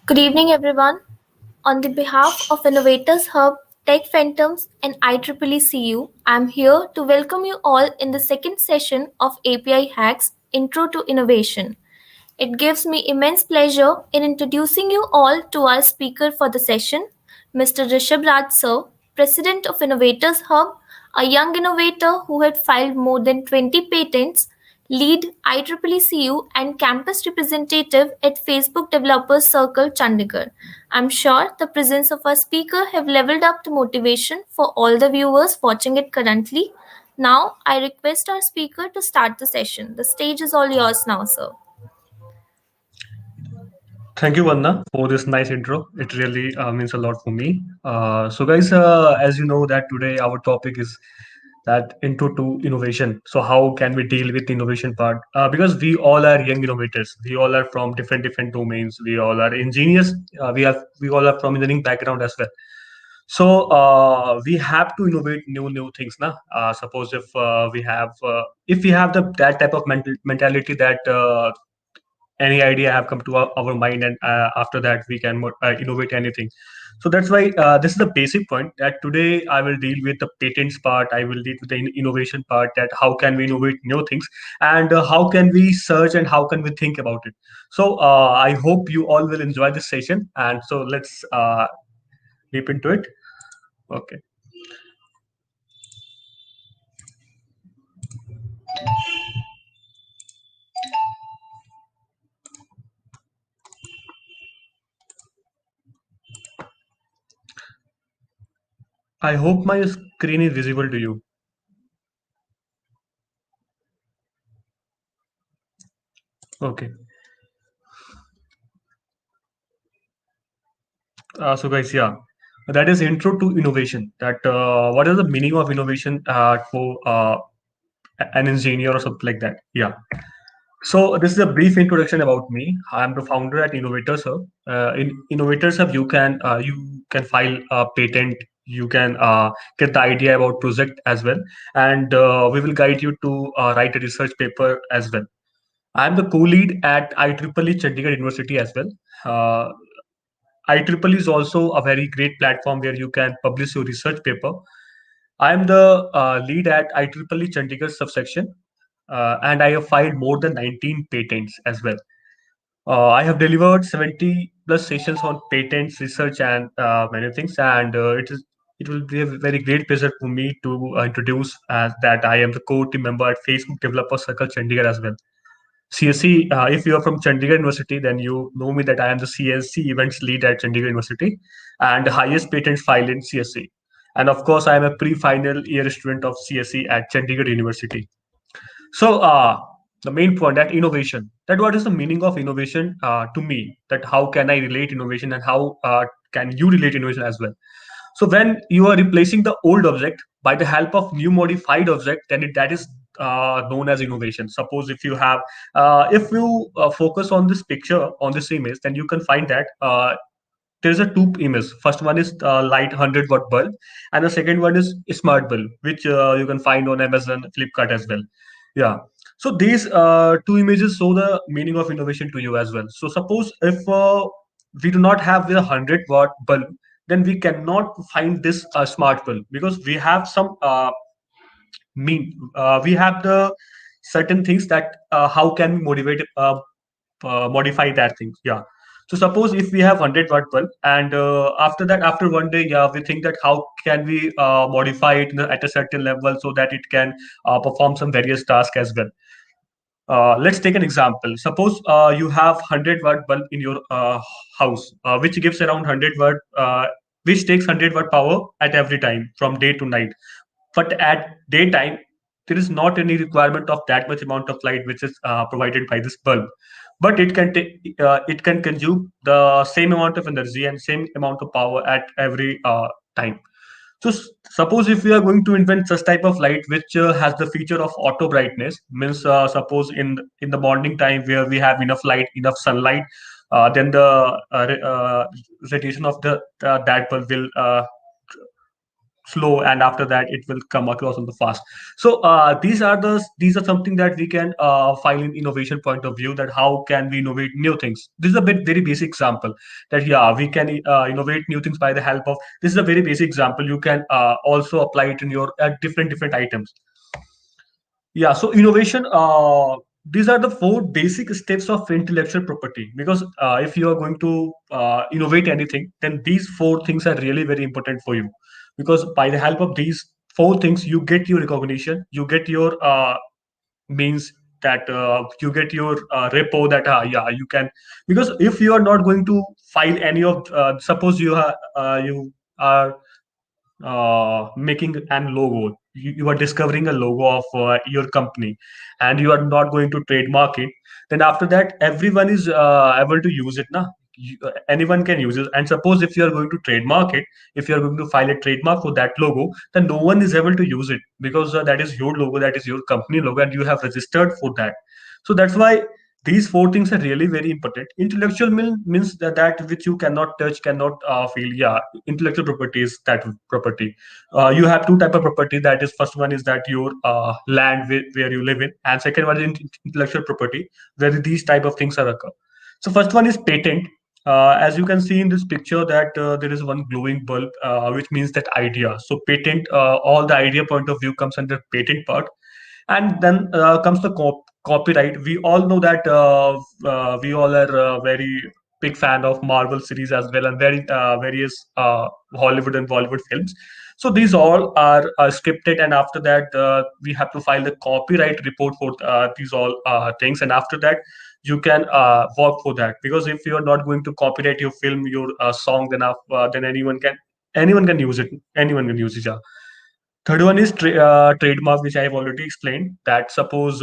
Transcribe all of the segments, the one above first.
Good evening, everyone. On the behalf of Innovators Hub, Tech Phantoms, and IEEE CU, I'm here to welcome you all in the second session of API Hacks Intro to Innovation. It gives me immense pleasure in introducing you all to our speaker for the session, Mr. Rishabh Raj sir, President of Innovators Hub, a young innovator who had filed more than 20 patents, lead IEEE CU and campus representative at Facebook Developers Circle Chandigarh. I'm sure the presence of our speaker have leveled up the motivation for all the viewers watching it currently. Now, I request our speaker to start the session. The stage is all yours now, sir. Thank you, Vanna, for this nice intro. It really means a lot for me. Guys, as you know, that today our topic is that intro to innovation. So, how can we deal with the innovation part? Because we all are young innovators. We all are from different domains. We all are engineers. We all are from engineering background as well. So we have to innovate new things. Na? Suppose if we have that type of mentality that any idea have come to our mind, and after that we can innovate anything. So that's why this is the basic point that today I will deal with the patents part. I will deal with the innovation part, that how can we innovate new things, and how can we search, and how can we think about it. So I hope you all will enjoy this session, and so let's deep into it. Okay. I hope my screen is visible to you. Okay. So guys, yeah, that is intro to innovation. That what is the meaning of innovation for an engineer or something like that? Yeah. So this is a brief introduction about me. I'm the founder at Innovators Hub. In Innovators Hub, you can file a patent. You can get the idea about project as well, and we will guide you to write a research paper as well. I'm the co-lead at IEEE Chandigarh University as well. Uh, IEEE is also a very great platform where you can publish your research paper. I am the lead at IEEE Chandigarh subsection, and I have filed more than 19 patents as well. I have delivered 70 plus sessions on patents, research, and many things. And it will be a very great pleasure for me to introduce that I am the core team member at Facebook Developer Circle Chandigarh as well. CSC, if you are from Chandigarh University, then you know me that I am the CSC events lead at Chandigarh University and the highest patents filed in CSC. And of course, I am a pre-final year student of CSC at Chandigarh University. So, the main point, that innovation, that what is the meaning of innovation to me, that how can I relate innovation, and how can you relate innovation as well. So when you are replacing the old object by the help of new modified object, then that is known as innovation. Suppose if you focus on this picture, on this image, then you can find that there's a two image. First one is light 100-watt bulb, and the second one is smart bulb, which you can find on Amazon, Flipkart as well. Yeah. So these two images show the meaning of innovation to you as well. So suppose if we do not have the 100-watt bulb, then we cannot find this smart bulb, because we have some we have the certain things that how can we modify that thing. Yeah. So suppose if we have 100-watt bulb, and after that, after one day, yeah, we think that how can we modify it at a certain level so that it can perform some various tasks as well. Let's take an example. Suppose you have 100-watt bulb in your house, which gives around 100-watt, which takes 100-watt power at every time from day to night. But at daytime, there is not any requirement of that much amount of light which is provided by this bulb. But it can consume the same amount of energy and same amount of power at every time. So suppose if we are going to invent such type of light which has the feature of auto brightness, means suppose in the morning time where we have enough light, enough sunlight, then the radiation of the that bulb will slow, and after that it will come across on the fast. So these are something that we can file in innovation point of view, that how can we innovate new things. This is a bit very basic example, that yeah, we can innovate new things by the help of, this is a very basic example. You can also apply it in your different items. Yeah, so innovation, these are the four basic steps of intellectual property. Because if you are going to innovate anything, then these four things are really very important for you. Because by the help of these four things, you get your recognition, you get your means, that you get your repo, that yeah, you can. Because if you are not going to file any of, suppose you are making an logo, you are discovering a logo of your company, and you are not going to trademark it, then after that everyone is able to use it now. Anyone can use it. And suppose if you are going to trademark it, if you are going to file a trademark for that logo, then no one is able to use it, because that is your logo, that is your company logo, and you have registered for that. So that's why these four things are really very important. Intellectual means that which you cannot touch, cannot feel. Yeah, intellectual property is that property. You have two type of property. That is, first one is that your land where you live in, and second one is intellectual property, where these type of things are occur. So first one is patent. As you can see in this picture, that there is one glowing bulb, which means that idea. So patent, all the idea point of view comes under patent part. And then comes the copyright. We all know that we all are very big fan of Marvel series as well, and very various Hollywood and Bollywood films. So these all are scripted, and after that we have to file the copyright report for these all things, and after that you can work for that. Because if you are not going to copyright your film, your song, then anyone can use it. Anyone can use it. Yeah. Third one is trademark, which I have already explained. That suppose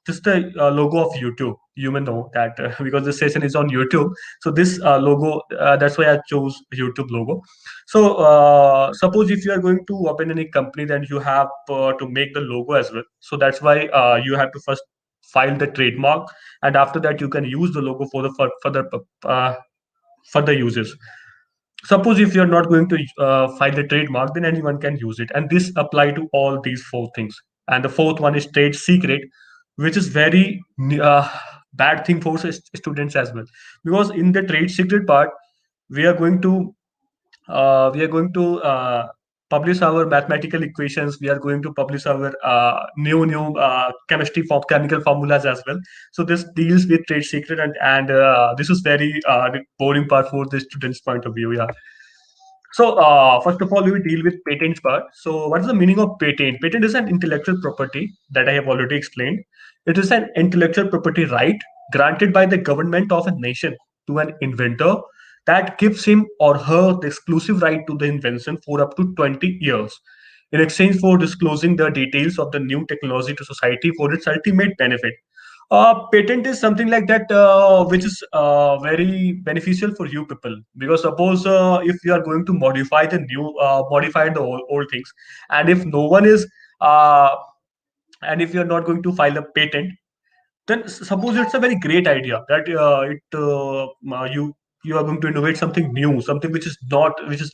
this is the logo of YouTube. You may know that because this session is on YouTube. So this logo, that's why I chose YouTube logo. So suppose if you are going to open any company, then you have to make the logo as well. So that's why you have to first file the trademark, and after that you can use the logo for the uh, further uses. Suppose if you're not going to file the trademark, then anyone can use it, and this apply to all these four things. And the fourth one is trade secret, which is very bad thing for students as well. Because in the trade secret part, we are going to publish our mathematical equations. We are going to publish our new chemical formulas as well. So this deals with trade secret, and this is very boring part for the students point of view. Yeah. So, first of all, we will deal with patents part. So, what is the meaning of patent? Patent is an intellectual property that I have already explained. It is an intellectual property right granted by the government of a nation to an inventor that gives him or her the exclusive right to the invention for up to 20 years in exchange for disclosing the details of the new technology to society for its ultimate benefit. Patent is something like that, which is very beneficial for you people. Because suppose if you are going to modify the old things, and if no one is, uh, and if you are not going to file a patent, then suppose it's a very great idea that you are going to innovate something new, something which is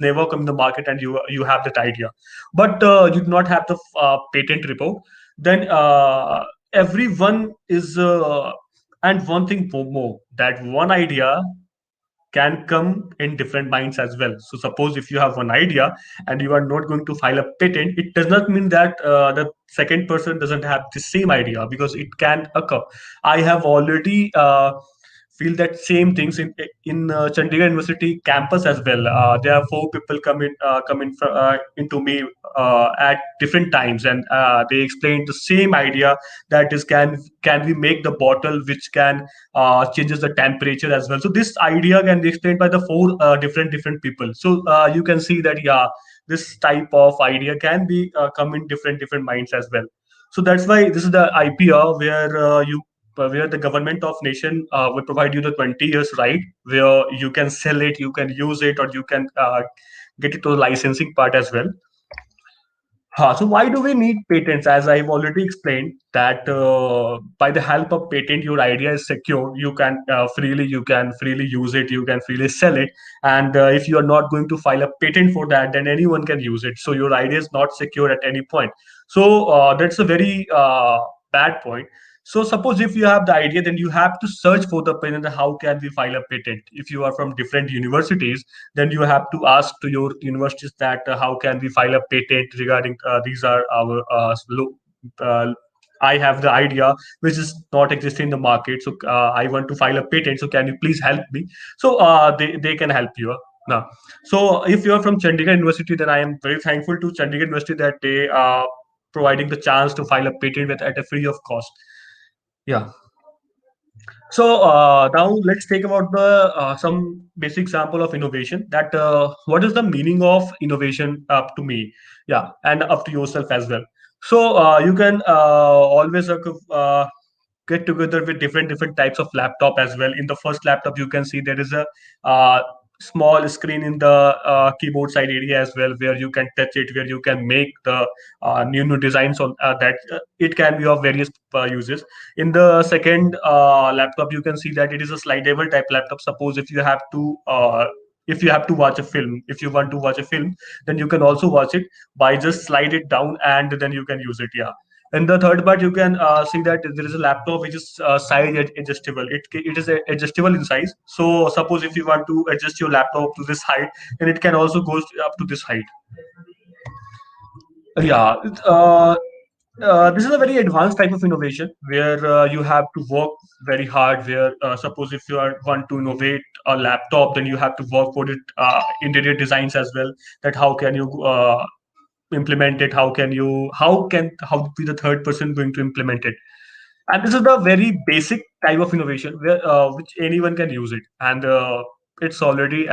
never come in the market, and you have that idea, but you do not have the patent report. Then everyone is and one thing more, that one idea can come in different minds as well. So suppose if you have one idea and you are not going to file a patent, it does not mean that the second person doesn't have the same idea, because it can occur. I have already feel that same things in Chandigarh University campus as well. There are four people into me at different times, and they explained the same idea, that is, can we make the bottle which can changes the temperature as well. So this idea can be explained by the four different people. So you can see that yeah, this type of idea can be come in different minds as well. So that's why this is the IPR, where the government of nation will provide you the 20 years right, where you can sell it, you can use it, or you can get it to the licensing part as well. So why do we need patents? As I've already explained, that by the help of patent, your idea is secure. You can freely use it, you can freely sell it, and if you are not going to file a patent for that, then anyone can use it. So your idea is not secure at any point. So that's a very bad point. So suppose if you have the idea, then you have to search for the patent. How can we file a patent? If you are from different universities, then you have to ask to your universities that how can we file a patent regarding these are our uh, I have the idea which is not existing in the market, so I want to file a patent, so can you please help me? So they can help you now. So if you are from Chandigarh University, then I am very thankful to Chandigarh University that they are providing the chance to file a patent with at a free of cost. Yeah. So now let's take about the some basic example of innovation. That what is the meaning of innovation up to me? Yeah, and up to yourself as well. So you can always get together with different types of laptop as well. In the first laptop, you can see there is a uh, small screen in the keyboard side area as well, where you can touch it, where you can make the new designs on that. It can be of various uses. In the second laptop, you can see that it is a slidable type laptop. Suppose if you have to watch a film, if you want to watch a film, then you can also watch it by just slide it down, and then you can use it. Yeah. In the third part, you can see that there is a laptop which is size adjustable. It is adjustable in size. So suppose if you want to adjust your laptop to this height, then it can also go up to this height. Yeah. This is a very advanced type of innovation where you have to work very hard. Where suppose if you want to innovate a laptop, then you have to work for it interior designs as well. That how can you implement it? How be the third person going to implement it? And this is the very basic type of innovation where which anyone can use it, and it's already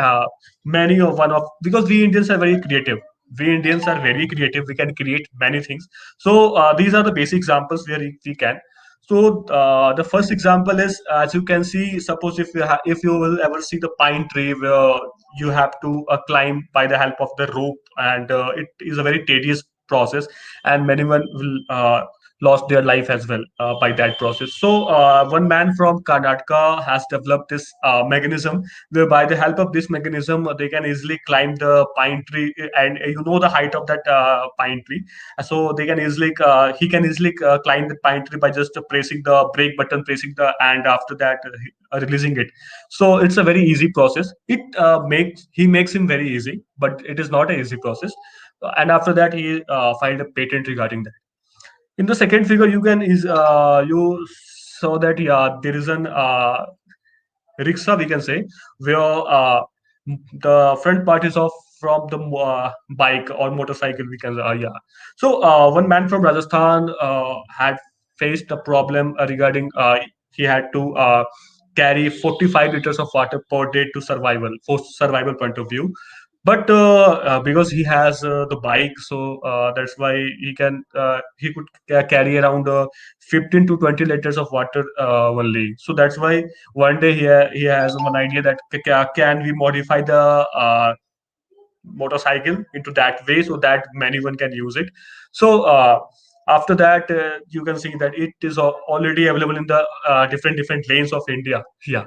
many of one of because we Indians are very creative. We Indians are very creative. We can create many things. So these are the basic examples where we can. So the first example is, as you can see, suppose if you will ever see the pine tree where you have to climb by the help of the rope, and it is a very tedious process, and many one will lost their life as well by that process. So one man from Karnataka has developed this mechanism where by the help of this mechanism they can easily climb the pine tree, and you know the height of that pine tree. So they can easily he can easily climb the pine tree by just pressing the brake button, pressing the and after that releasing it. So it's a very easy process. It makes he makes him very easy, but it is not an easy process. And after that, he filed a patent regarding that. In the second figure, you saw that yeah, there is an rickshaw, we can say, where the front part is of from the bike or motorcycle, we can yeah. So one man from Rajasthan had faced a problem regarding he had to carry 45 liters of water per day to survival point of view. But because he has the bike, so that's why he could carry around 15 to 20 liters of water only. So that's why one day he has one idea that can we modify the motorcycle into that way so that anyone can use it. So after that, you can see that it is already available in the different lanes of India. Yeah.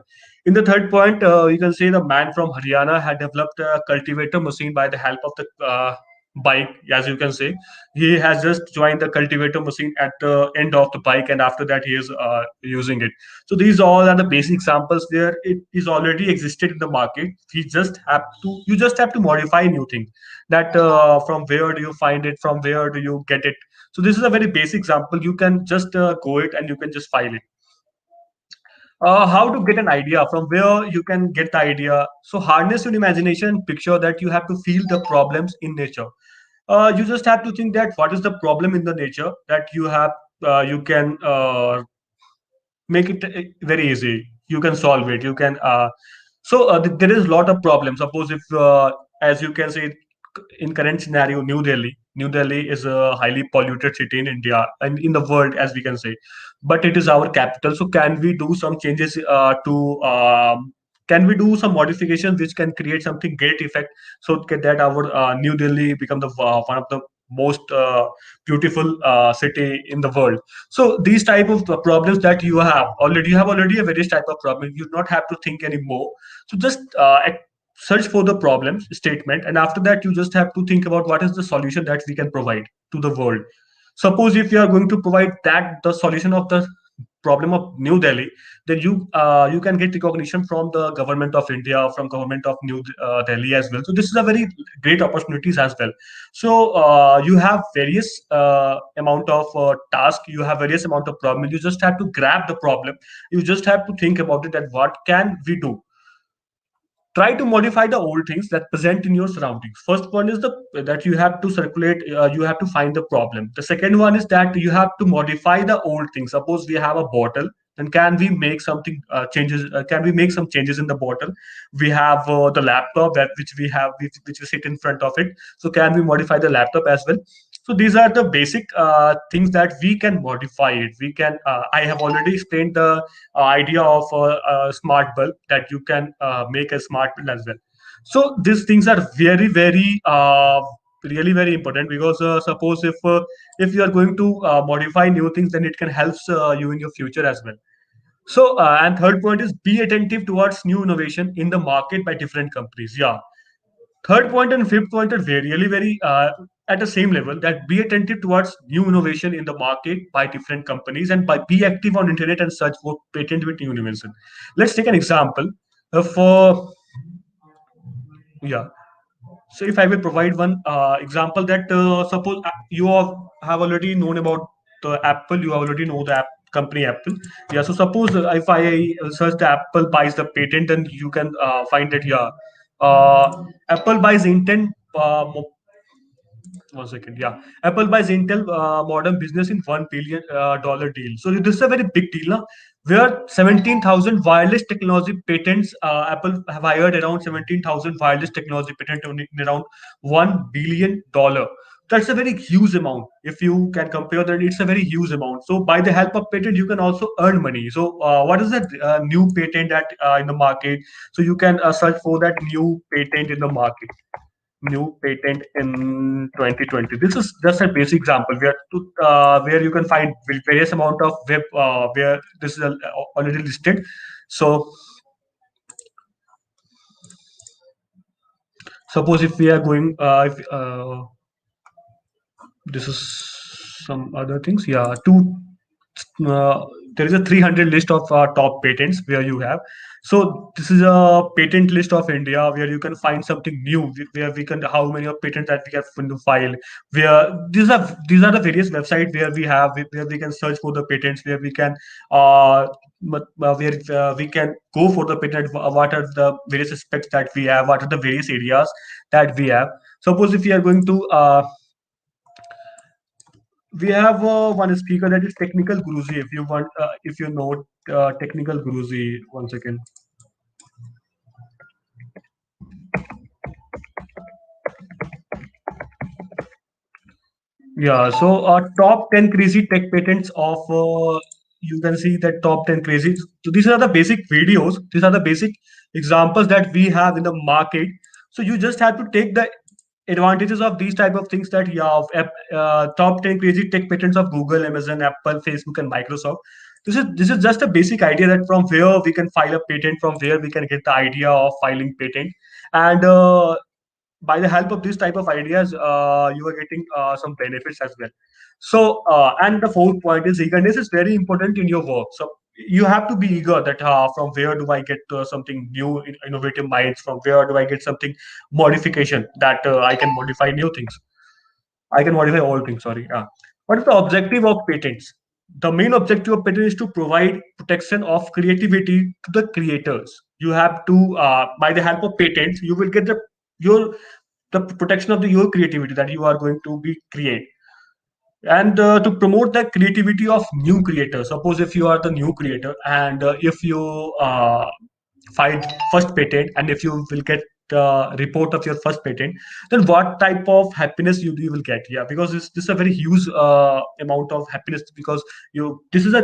In the third point, you can see the man from Haryana had developed a cultivator machine by the help of the bike. As you can see, he has just joined the cultivator machine at the end of the bike, and after that he is using it. So these all are the basic examples where it is already existed in the market. You just have to modify new things. That from where do you find it? From where do you get it? So this is a very basic example. You can just go it and you can just file it. How to get an idea? From where you can get the idea? So harness your imagination. Picture that you have to feel the problems in nature. You just have to think that what is the problem in the nature that you can make it very easy. You can solve it. You can there is a lot of problems. Suppose if as you can see in current scenario, New Delhi is a highly polluted city in India and in the world, as we can say, but it is our capital. So can we do some changes to can we do some modifications which can create something great effect, so that our New Delhi become the one of the most beautiful city in the world. So these type of problems that you have already a various type of problem. You do not have to think anymore. So just search for the problem statement, and after that you just have to think about what is the solution that we can provide to the world. Suppose if you are going to provide that the solution of the problem of New Delhi, then you can get recognition from the government of India, from government of New Delhi as well. So this is a very great opportunities as well. So you have various amount of task, you have various amount of problem. You just have to grab the problem. You just have to think about it, that what can we do. Try to modify the old things that present in your surroundings. First one is the that you have to circulate, you have to find the problem. The second one is that you have to modify the old things. Suppose we have a bottle, then can we make something changes, can we make some changes in the bottle? We have the laptop that which we have, which we sit in front of it, so can we modify the laptop as well? So these are the basic things that we can modify it. We can I have already explained the idea of a smart bulb, that you can make a smart bulb as well. So these things are very very really very important, because suppose if you are going to modify new things, then it can help you in your future as well. So and third point is be attentive towards new innovation in the market by different companies. Yeah, third point and fifth point are very really very at the same level, that be attentive towards new innovation in the market by different companies, and by be active on internet and search for patent with new innovation. Let's take an example for yeah. So if I will provide one example, that suppose have already known about the Apple, you already know the company Apple. Yeah. So suppose if I search the Apple buys the patent, then you can find that, yeah, Apple buys Intel. One second. Yeah, Apple buys Intel modern business in $1 billion deal. So this is a very big deal, na? Where 17,000 wireless technology patents. Apple have hired around 17,000 wireless technology patent in around $1 billion. That's a very huge amount. If you can compare that, it's a very huge amount. So by the help of patent, you can also earn money. So what is that new patent that in the market? So you can search for that new patent in the market, new patent in 2020. This is just a basic example where you can find various amount of web where this is already listed. So suppose if we are going if this is some other things, yeah, two uh, there is a 300 list of top patents where you have. So this is a patent list of India, where you can find something new, where we can how many of patents that we have in the file. Where these are the various websites where where we can search for the patents, where we can where we can go for the patent. What are the various aspects that we have? What are the various areas that we have? Suppose if we are going to we have one speaker, that is Technical Guruji. If you want, if you know Technical Guruji, one second. Yeah, so top 10 crazy tech patents of you can see that top 10 crazy. So these are the basic videos. These are the basic examples that we have in the market. So you just have to take the advantages of these type of things, that yeah, of top 10 crazy tech patents of Google, Amazon, Apple, Facebook, and Microsoft. This is just a basic idea, that from where we can file a patent, from where we can get the idea of filing patent, and by the help of this type of ideas, you are getting some benefits as well. So and the fourth point is eagerness is very important in your work. So you have to be eager, that from where do I get something new, innovative minds, from where do I get something modification, that I can modify new things, I can modify all things, sorry. What is the objective of patents? The main objective of patent is to provide protection of creativity to the creators. You have to by the help of patents, you will get your the protection of your creativity that you are going to be create, and to promote the creativity of new creators. Suppose if you are the new creator, and if you find first patent, and if you will get the report of your first patent, then what type of happiness you will get? Yeah, because this is a very huge amount of happiness, because this is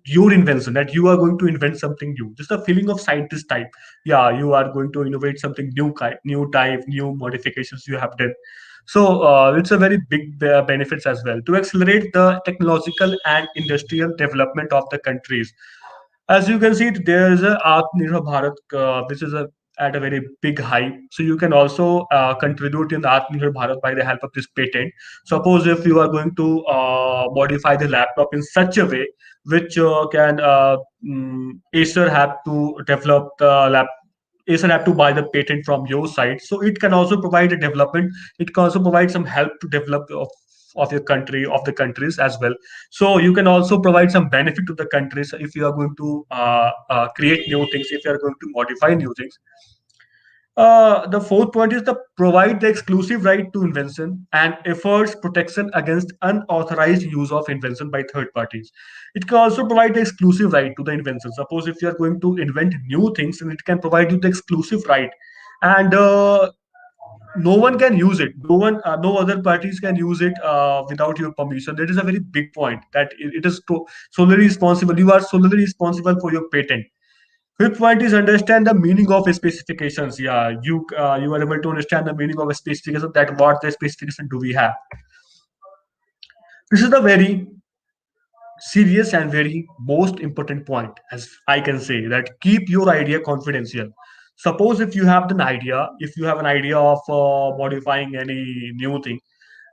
your invention, that you are going to invent something new. This is the feeling of scientist type. Yeah, you are going to innovate something new, new type, new modifications you have done. So it's a very big benefits as well to accelerate the technological and industrial development of the countries. As you can see, there is a Atmanirbhar Bharat, which is at a very big hype. So you can also contribute in the Atmanirbhar Bharat by the help of this patent. Suppose if you are going to modify the laptop in such a way which can Acer have to develop the lap. Acer have to buy the patent from your side, so it can also provide a development. It can also provide some help to develop of your country, of the countries as well. So you can also provide some benefit to the countries if you are going to create new things, if you are going to modify new things. The fourth point is the provide the exclusive right to invention and efforts protection against unauthorized use of invention by third parties. It can also provide the exclusive right to the invention. Suppose if you are going to invent new things, and it can provide you the exclusive right, and no one can use it. No other parties can use it without your permission. That is a very big point. That it is solely responsible. You are solely responsible for your patent. Fifth point is understand the meaning of specifications. Yeah, you are able to understand the meaning of a specification. That what the specification do we have. This is the very serious and very most important point, as I can say, that keep your idea confidential. Suppose if you have an idea, if you have an idea of modifying any new thing,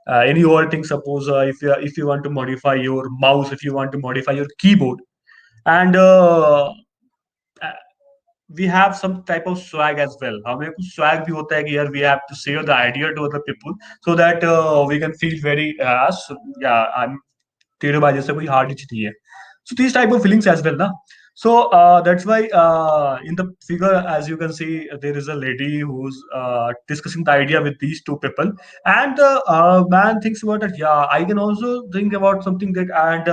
any old thing. Suppose if you want to modify your mouse, if you want to modify your keyboard, and we have some type of swag as well. हमें कुछ swag भी होता है कि यार we have to share the idea to other people so that we can feel very yeah I'm तेरे बाजे से कोई हार्ड चीज नहीं है. So these type of feelings as well, na. So that's why in the figure, as you can see, there is a lady who's discussing the idea with these two people, and the man thinks about it. Yeah, I can also think about something that, and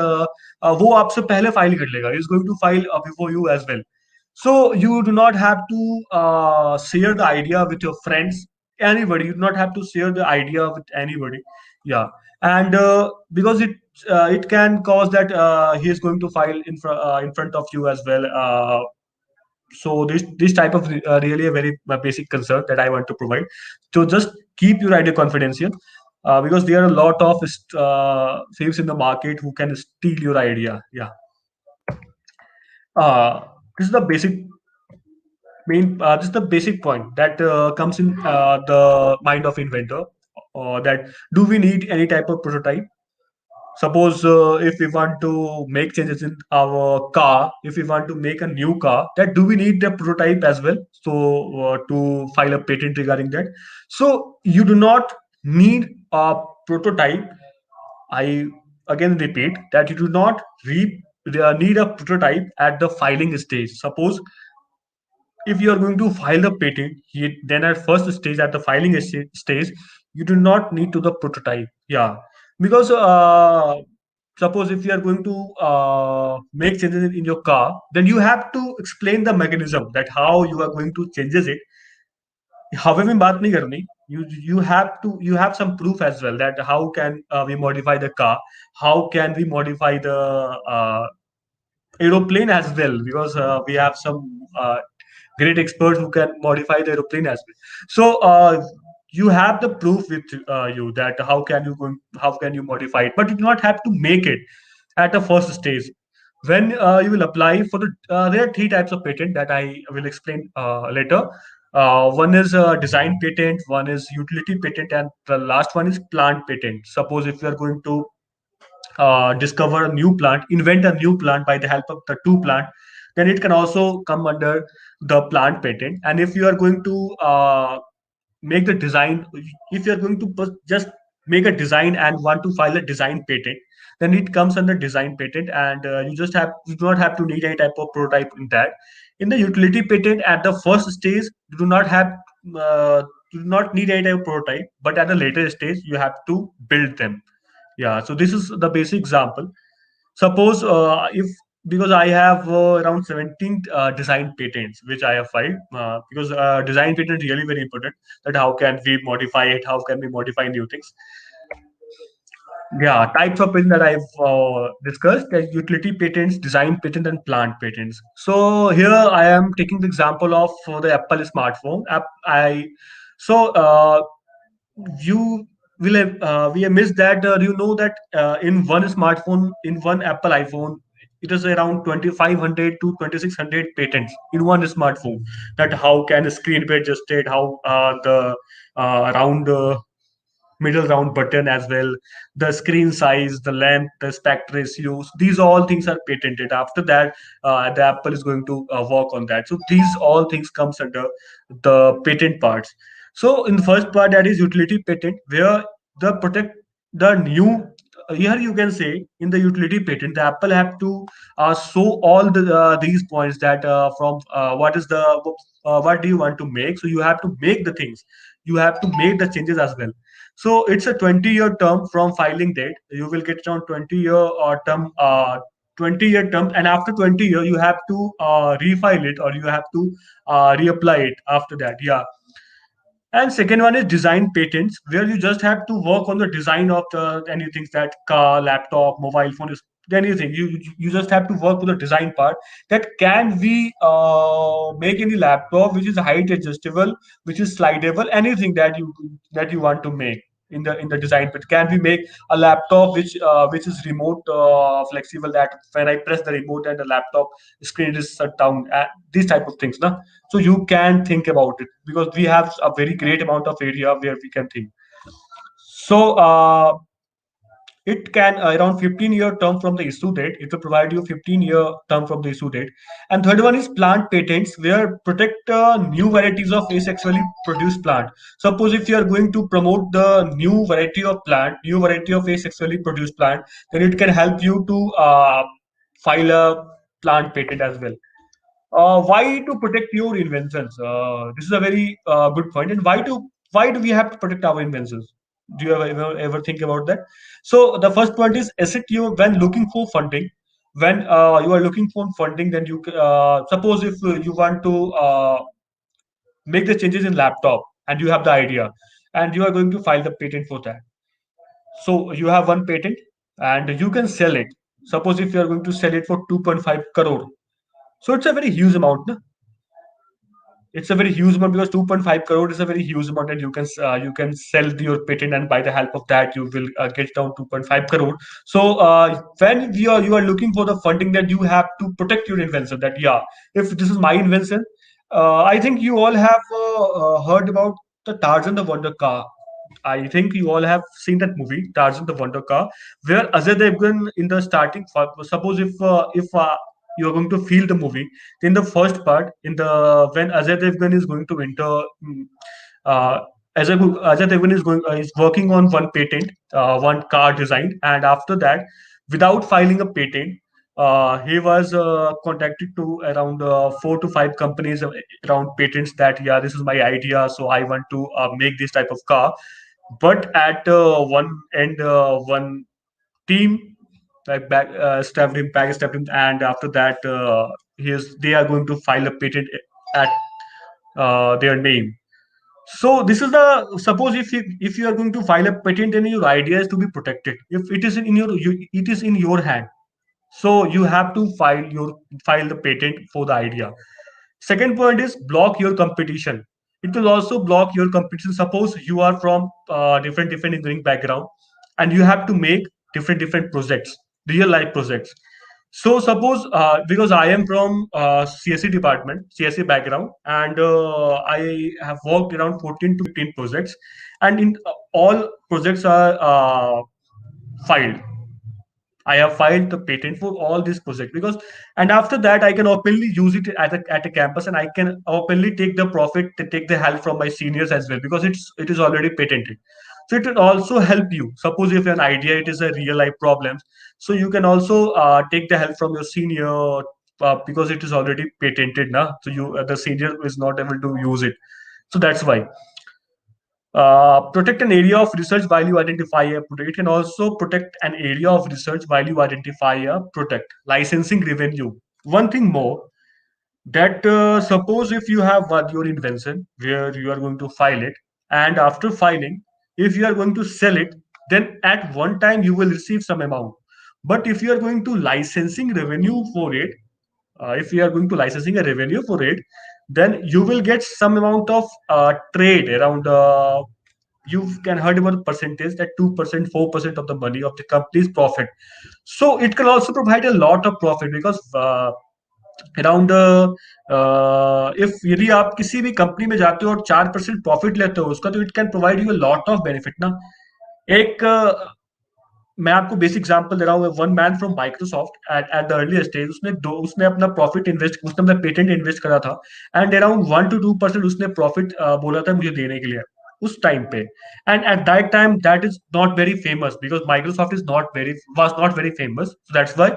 वो आपसे पहले file कर लेगा. He's going to file before you as well. So you do not have to share the idea with your friends, anybody. You do not have to share the idea with anybody. Yeah, and because it can cause that he is going to file in front of you as well. So this type of really a very basic concern that I want to provide. So just keep your idea confidential. Because there are a lot of thieves in the market who can steal your idea. Yeah. Uh, this is the this is the basic point that comes in the mind of inventor. That do we need any type of prototype? Suppose if we want to make changes in our car, if we want to make a new car, that do we need the prototype as well? So to file a patent regarding that. So you do not need a prototype. I again repeat that you do not need a prototype at the filing stage. Suppose if you are going to file the patent, then at first stage, at the filing stage, you do not need to the prototype. Yeah, because suppose if you are going to make changes in your car, then you have to explain the mechanism that how you are going to changes it. However, में बात नहीं करनी. You have some proof as well that how can we modify the car, how can we modify the uh, aeroplane as well, because we have some great experts who can modify the aeroplane as well. So you have the proof with you that how can you modify it, but you do not have to make it at the first stage. When you will apply for there are three types of patent that I will explain later. One is design patent, one is utility patent, and the last one is plant patent. Suppose if you are going to discover a new plant, invent a new plant by the help of the two plant, then it can also come under the plant patent. And if you are going to make the design, if you are going to just make a design and want to file a design patent, then it comes under design patent, and you do not have to need any type of prototype in that. In the utility patent, at the first stage, you do not have uh, you do not need any type of prototype, but at the later stage, you have to build them. Yeah, so this is the basic example. Suppose if because I have around 17 design patents which I have filed, because design patent is really very important. That how can we modify it? How can we modify new things? Yeah, types of patent that I've discussed: like utility patents, design patent, and plant patents. So here I am taking the example of the Apple smartphone app. So you we have missed that. You know that in one smartphone, in one Apple iPhone, it is around 2500 to 2600 patents in one smartphone. That how can a screen be adjusted, how the round middle round button as well, the screen size, the length, the aspect ratios, these all things are patented. After that, the Apple is going to work on that. So these all things comes under the patent parts. So in the first part, that is utility patent, where the protect the new, here you can say in the utility patent, the Apple have to show all these points that from what is the what do you want to make. So you have to make the things, you have to make the changes as well. So it's a 20-year term from filing date. You will get around 20-year term, 20-year term, and after 20 year, you have to refile it, or you have to reapply it after that. Yeah, and second one is design patents, where you just have to work on the design of the anything that car, laptop, mobile phone is anything. You just have to work with the design part. That can we make any laptop which is height adjustable, which is slidable, anything that you want to make in the design. But can we make a laptop which is remote flexible, that when I press the remote and the laptop screen is shut down? These type of things, na? So you can think about it, because we have a very great amount of area where we can think. So it can around 15-year term from the issue date. It will provide you 15-year term from the issue date. And third one is plant patents, where protect new varieties of asexually produced plant. Suppose if you are going to promote the new variety of plant, new variety of asexually produced plant, then it can help you to file a plant patent as well. Why to protect your inventions? This is a very good point. And why do we have to protect our inventions? Do you ever think about that? So the first point is asset. You when looking for funding, when you are looking for funding, then suppose if you want to make the changes in laptop, and you have the idea, and you are going to file the patent for that. So you have one patent, and you can sell it. Suppose if you are going to sell it for 2.5 crore, so it's a very huge amount. No? It's a very huge amount, because 2.5 crore is a very huge amount, and you can sell your patent, and by the help of that you will get down 2.5 crore. So when you are looking for the funding, that you have to protect your invention. That yeah, if this is my invention, I think you all have heard about the Tarzan the Wonder Car. I think you all have seen that movie, Tarzan the Wonder Car, where Ajay Devgan in the starting. Suppose if you are going to feel the movie, in the first part, in the when Ajay Devgan is going to enter, uh, Ajay Devgan is working on one patent, one car design, and after that, without filing a patent, he was contacted to around 4 to 5 companies around patents, that yeah, this is my idea, so I want to make this type of car. But at one end, one team like stabbed him, and after that, they are going to file a patent at their name. So this is the suppose if you are going to file a patent, then your idea is to be protected. If it is it is in your hand, so you have to file the patent for the idea. Second point is block your competition. It will also block your competition. Suppose you are from different engineering background, and you have to make different projects, real life projects. So suppose because I am from CSE department, CSE background, and I have worked around 14 to 15 projects, and in all projects are filed. I have filed the patent for all these projects, because, and after that, I can openly use it at a campus, and I can openly take the profit, to take the help from my seniors as well, because it is already patented. So it will also help you. Suppose if an idea, it is a real life problem, so you can also take the help from your senior, because it is already patented now. So the senior is not able to use it. So that's why. Protect an area of research while you identify a product. It can also protect an area of research while you identify a product. Licensing revenue. One thing more, that suppose if you have your invention where you are going to file it, and after filing, if you are going to sell it, then at one time you will receive some amount. But if you are going to licensing revenue for it, if you are going to licensing a revenue for it, then you will get some amount of trade around. you can heard about the percentage that 2%, 4% of the money of the company's profit. So it can also provide a lot of profit because around if यदि आप किसी भी company में जाते हो और 4% profit लेते हो उसका, तो it can provide you lot of benefit ना। एक मैं आपको बेसिक एग्जांपल दे रहा हूँ। One man from Microsoft at at the early stage, उसने अपना प्रॉफिट इन्वेस्ट, उसने अपना पेटेंट इन्वेस्ट करा था, एंड अराउंड 1 to 2% उसने प्रॉफिट बोला था मुझे देने के लिए उस टाइम पे। And at that time that is not very famous because Microsoft is not very was not very famous, so that's why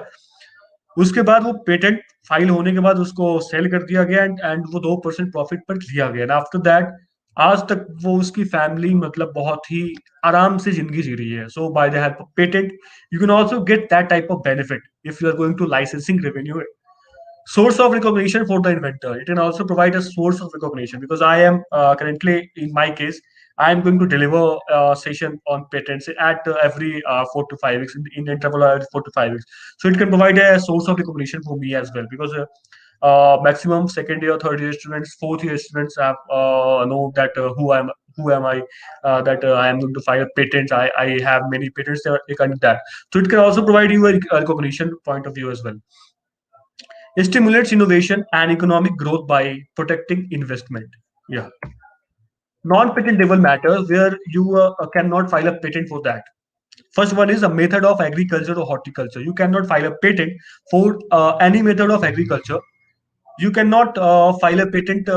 उसके बाद वो पेटेंट फाइल होने के बाद उसको सेल कर दिया गया, एंड वो 2% प्रॉफिट पर लिया गया। आफ्टर दैट आज तक वो उसकी फैमिली मतलब बहुत ही आराम से जिंदगी जी रही है। So by the help of patent you can also get that type of benefit if you are going to licensing revenue. Source of recognition for the inventor. It can also provide a source of recognition because I am currently, in my case, I am going to deliver a session on patents at every 4 to 5 weeks, in the interval of every 4 to 5 weeks. So it can provide a source of recognition for me as well because maximum second year, third year students, fourth year students have know that who am I, that I am going to file patents. I have many patents that regarding that. So it can also provide you a recognition point of view as well. It stimulates innovation and economic growth by protecting investment. Yeah. Non-patentable matters where you cannot file a patent for that. First one is a method of agriculture or horticulture. You cannot file a patent for any method of agriculture. You cannot file a patent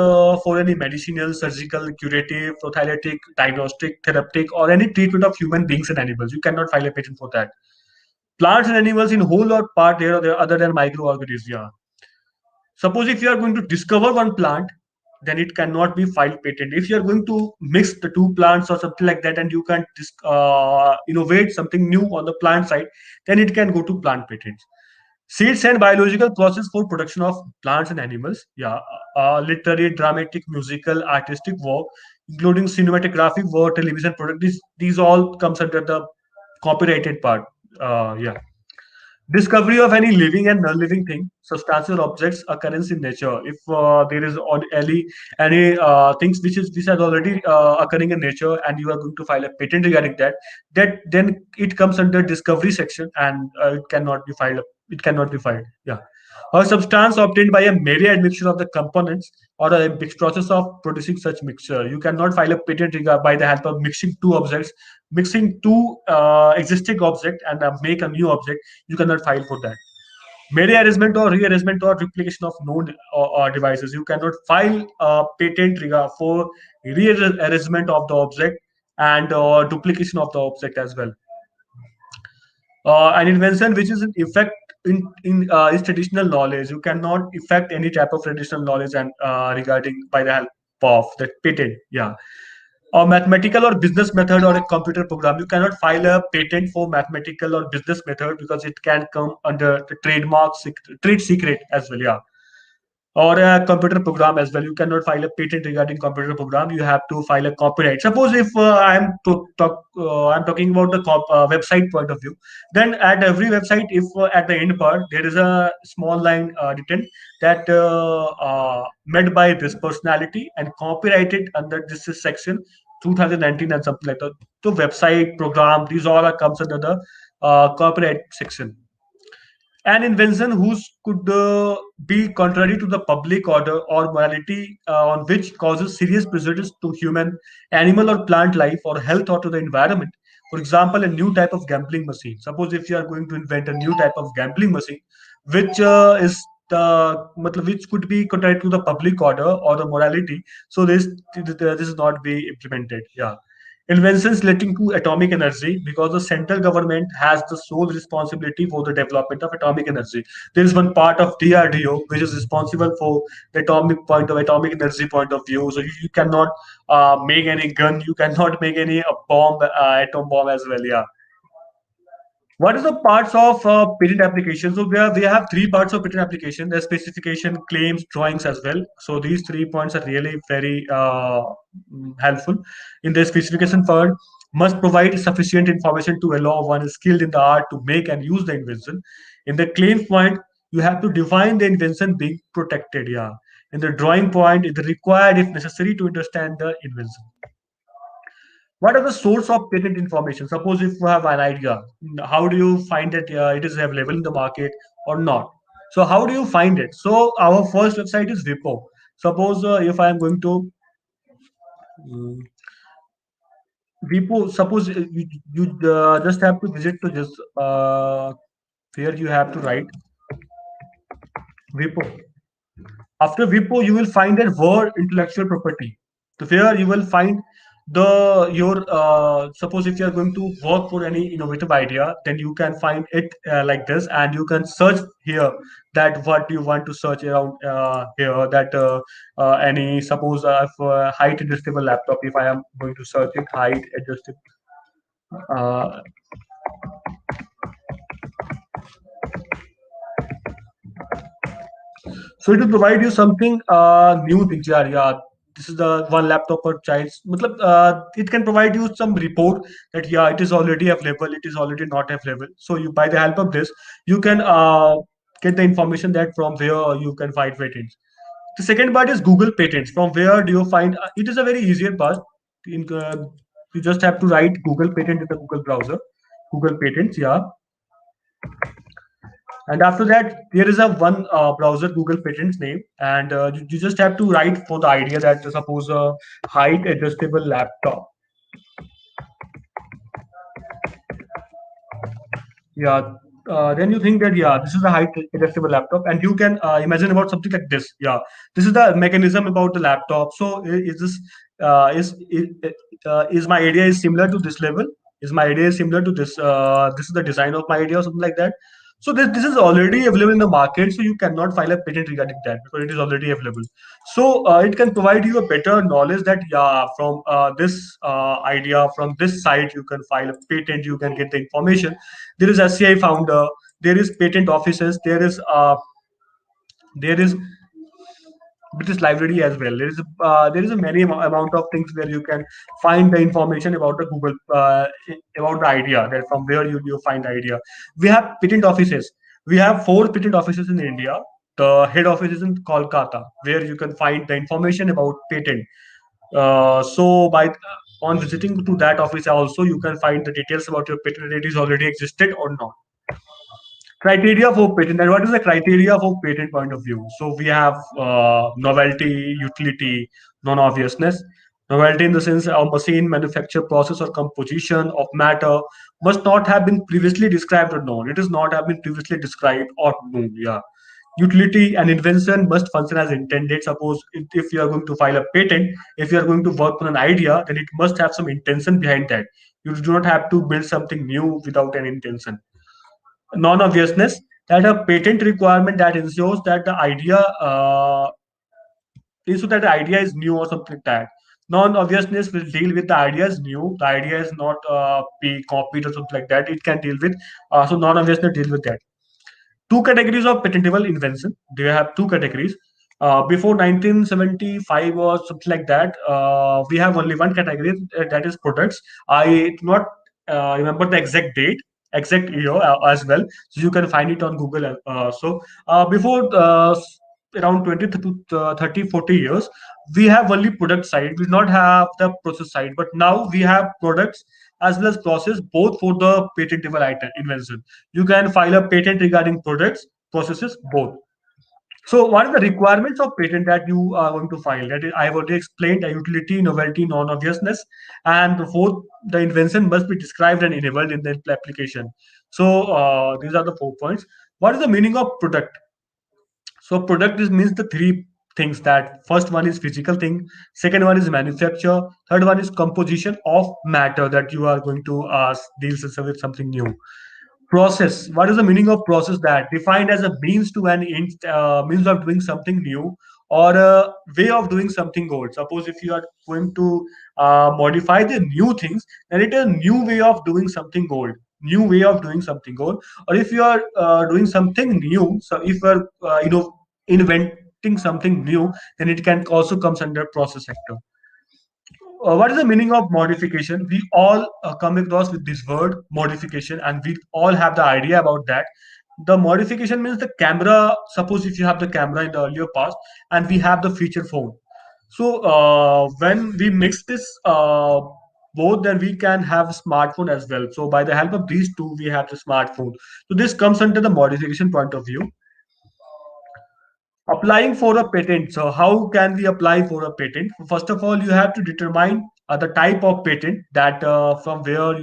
for any medicinal, surgical, curative, prophylactic, diagnostic, therapeutic, or any treatment of human beings and animals. You cannot file a patent for that. Plants and animals in whole or part there other than microorganisms. Yeah. Suppose if you are going to discover one plant, then it cannot be filed patent. If you are going to mix the two plants or something like that, and you can innovate something new on the plant side, then it can go to plant patents. Seeds and biological process for production of plants and animals. Yeah, literary, dramatic, musical, artistic work, including cinematographic work, television product. These all comes under the copyrighted part. Yeah. Discovery of any living and non-living thing, substantial objects, occurrence in nature. If there is any things which are already occurring in nature, and you are going to file a patent regarding that, that then it comes under discovery section, and it cannot be filed. It cannot be filed. Yeah. A substance obtained by a myriad mixture of the components or a mixed process of producing such mixture. You cannot file a patent by the help of mixing two objects, mixing two existing object, and make a new object. You cannot file for that. Media arrangement or rearrangement or replication of known devices. You cannot file a patent for rearrangement of the object and duplication of the object as well. An invention which is in effect in is traditional knowledge. You cannot effect any type of traditional knowledge and regarding by the help of that patent. Yeah. Or mathematical or business method or a computer program. You cannot file a patent for mathematical or business method because it can come under the trade secret as well. Yeah. Or a computer program as well. You cannot file a patent regarding computer program. You have to file a copyright. Suppose if I'm talking about the website point of view, then at every website, if at the end part there is a small line written that made by this personality and copyrighted under this section 2019 and something like that. So website program, these all are comes under the copyright section. An invention whose could be contrary to the public order or morality on which causes serious prejudice to human, animal, or plant life or health or to the environment. For example, a new type of gambling machine. Suppose if you are going to invent a new type of gambling machine, which is which could be contrary to the public order or the morality, so this is not be implemented. Yeah. Inventions relating to atomic energy because the central government has the sole responsibility for the development of atomic energy. There is one part of DRDO which is responsible for the atomic energy point of view. So you cannot make any gun, you cannot make any bomb, atom bomb as well. Yeah. What is the parts of patent application? So we have three parts of patent application: the specification, claims, drawings as well. So these 3 points are really very helpful. In the specification part, must provide sufficient information to allow one skilled in the art to make and use the invention. In the claims point, you have to define the invention being protected. Yeah. In the drawing point, it is required if necessary to understand the invention. What are the source of patent information? Suppose if you have an idea, how do you find that it is available in the market or not? So how do you find it? So our first website is Vipo. Suppose if I am going to Vipo, suppose you just have to visit to this where you have to write Vipo. After Vipo, you will find that word intellectual property. So here you will find the your suppose if you are going to work for any innovative idea, then you can find it like this, and you can search here that what you want to search around here that any suppose if height adjustable laptop. If I am going to search it height adjustable. Uh, So it will provide you something new things. Yeah, yeah. This is the one laptop per child. Matlab, it can provide you some report that yeah, it is already available, it is already not available. So you by the help of this, you can get the information that from where you can find patents. The second part is Google patents. From where do you find? It is a very easier part. In, you just have to write Google patent in the Google browser. Google patents, yeah. And after that, there is a one browser Google Patents name, and you just have to write for the idea that suppose a height adjustable laptop. Yeah. Then you think that yeah, this is a height adjustable laptop, and you can imagine about something like this. Yeah, this is the mechanism about the laptop. So is this is my idea is similar to this level? Is my idea is similar to this? This is the design of my idea or something like that. So this is already available in the market, so you cannot file a patent regarding that because it is already available. So it can provide you a better knowledge that yeah, from this idea, from this site, you can file a patent, you can get the information. There is SCI founder, there is patent offices, there is British Library as well. There is a many amount of things where you can find the information about the Google about the idea that from where you find the idea. We have patent offices. We have four patent offices in India. The head office is in Kolkata, where you can find the information about patent. So by on visiting to that office also you can find the details about your patent that is already existed or not. Criteria for patent. And what is the criteria for patent point of view? So we have novelty, utility, non-obviousness. Novelty in the sense a machine, manufacture, process, or composition of matter must not have been previously described or known. It is not have been previously described or known. Yeah. Utility and invention must function as intended. Suppose if you are going to file a patent, if you are going to work on an idea, then it must have some intention behind that. You do not have to build something new without an intention. Non-obviousness, that a patent requirement that ensures that the idea that the idea is new or something like that. Non-obviousness will deal with the idea is new, the idea is not be copied or something like that. It can deal with so non-obviousness deal with that. Two categories of patentable invention. They have two categories. Before 1975 or something like that, we have only one category that is products. I do not remember the exact date, exact year as well. So you can find it on Google. Before around 20 to 30, 40 years, we have only product side. We do not have the process side. But now we have products as well as process both for the patentable item invention. You can file a patent regarding products, processes, both. So, what are the requirements of patent that you are going to file? That is, I have already explained: a utility, novelty, non-obviousness, and the fourth, the invention must be described and enabled in the application. So, these are the 4 points. What is the meaning of product? So product is means the three things that first one is physical thing, second one is manufacture, third one is composition of matter that you are going to deal with something new. Process. What is the meaning of process? That defined as a means to an means of doing something new or a way of doing something old. Suppose if you are going to modify the new things, then it is a new way of doing something old. New way of doing something old. Or if you are doing something new, so if you are inventing something new, then it can also comes under process sector. What is the meaning of modification? We all come across with this word modification, and we all have the idea about that. The modification means the camera. Suppose if you have the camera in the earlier past, and we have the feature phone. So when we mix this both, then we can have smartphone as well. So by the help of these two, we have the smartphone. So this comes under the modification point of view. Applying for a patent. So how can we apply for a patent? First of all, you have to determine the type of patent that from where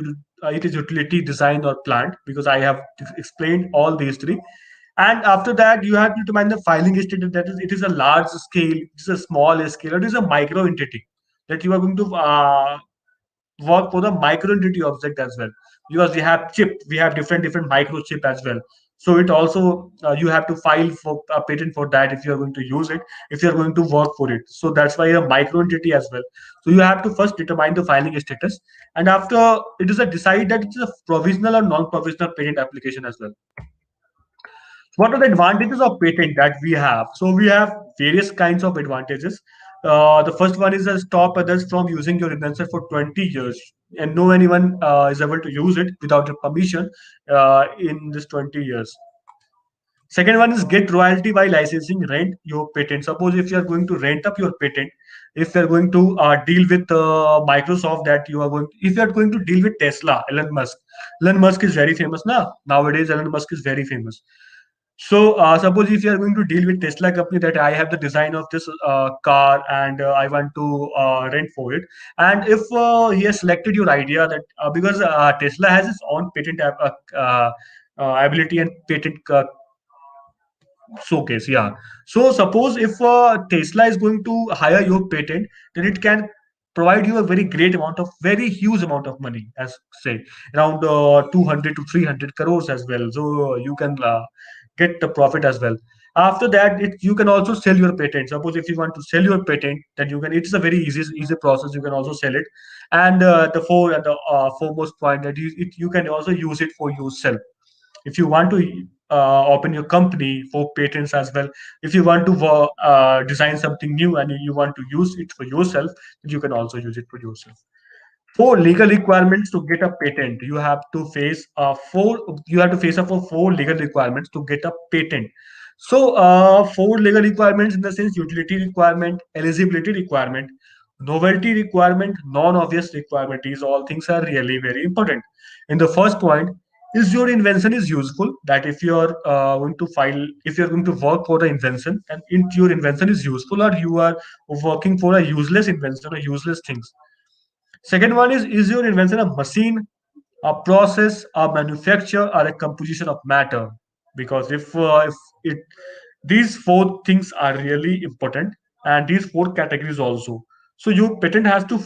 it is utility, design, or plant. Because I have explained all these three. And after that, you have to determine the filing status. That is, it is a large scale, it is a small scale, or it is a micro entity that you are going to work for the micro entity object as well, because we have different microchip as well. So it also you have to file for a patent for that if you are going to use it, if you are going to work for it. So that's why a micro entity as well. So you have to first determine the filing status, and after it is a decide that it's a provisional or non-provisional patent application as well. What are the advantages of patent that we have? So we have various kinds of advantages. The first one is stop others from using your invention for 20 years, and no anyone is able to use it without your permission in this 20 years. Second one is get royalty by licensing rent your patent. Suppose if you are going to rent up your patent, if you are going to deal with Microsoft, that you are going, if you are going to deal with Tesla, Elon Musk. Elon Musk is very famous now. Nowadays, Elon Musk is very famous. So, suppose if you are going to deal with Tesla company, that I have the design of this car, and I want to rent for it, and if he has selected your idea, that because Tesla has its own patent ability and patent showcase, yeah. So suppose if Tesla is going to hire your patent, then it can provide you a very great amount of very huge amount of money, as say around 200 to 300 crores as well. So you can get the profit as well. After that, you can also sell your patent. Suppose if you want to sell your patent, then you can. It's a very easy process. You can also sell it, and the foremost point, that you can also use it for yourself. If you want to open your company for patents as well, if you want to design something new and you want to use it for yourself, you can also use it for yourself. For legal requirements to get a patent, you have to face up for four legal requirements to get a patent. So four legal requirements, in the sense utility requirement, eligibility requirement, novelty requirement, non-obvious requirement. These all things are really very important. In the first point, is your invention is useful? That if you're going to file, if you're going to work for the invention, and your invention is useful, or you are working for a useless invention or useless things. Second one is your invention a machine, a process, a manufacture, or a composition of matter? Because if it these four things are really important, and these four categories also. So your patent has to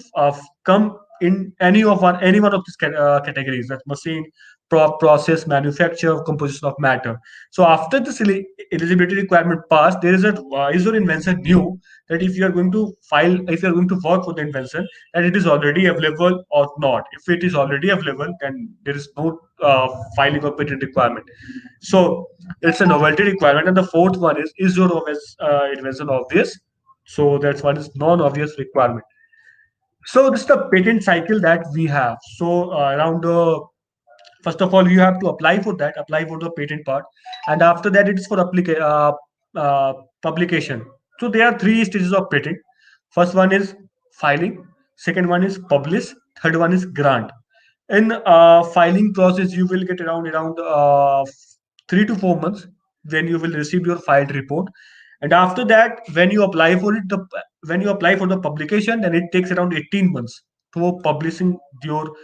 come in any one of these categories. That machine, process, manufacture, composition of matter. So after this eligibility requirement passed, there is your invention new, that if you are going to file, if you are going to work for the invention, and it is already available or not. If it is already available, then there is no filing of patent requirement. So it's a novelty requirement. And the fourth one is your invention obvious? So that's what is non-obvious requirement. So this is the patent cycle that we have. So around first of all, you have to apply for the patent part, and after that, it is for publication. So there are three stages of patent. First one is filing, second one is publish, third one is grant. In filing process, you will get around 3 to 4 months when you will receive your filed report, and after that, when you apply for the publication, then it takes around 18 months for publishing your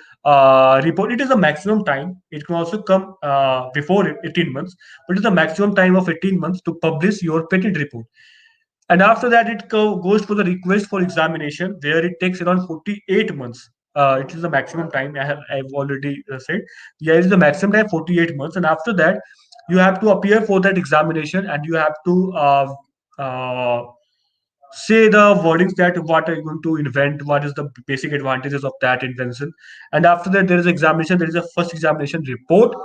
report. It is a maximum time. It can also come before 18 months, but it's a maximum time of 18 months to publish your patent report. And after that, it goes for the request for examination, where it takes around 48 months. It is the maximum time. I've already said. Yeah, it is the maximum time, 48 months. And after that, you have to appear for that examination, and you have to uh, say the wordings, that what are you going to invent, what is the basic advantages of that invention. And after that, there is examination, there is a first examination report.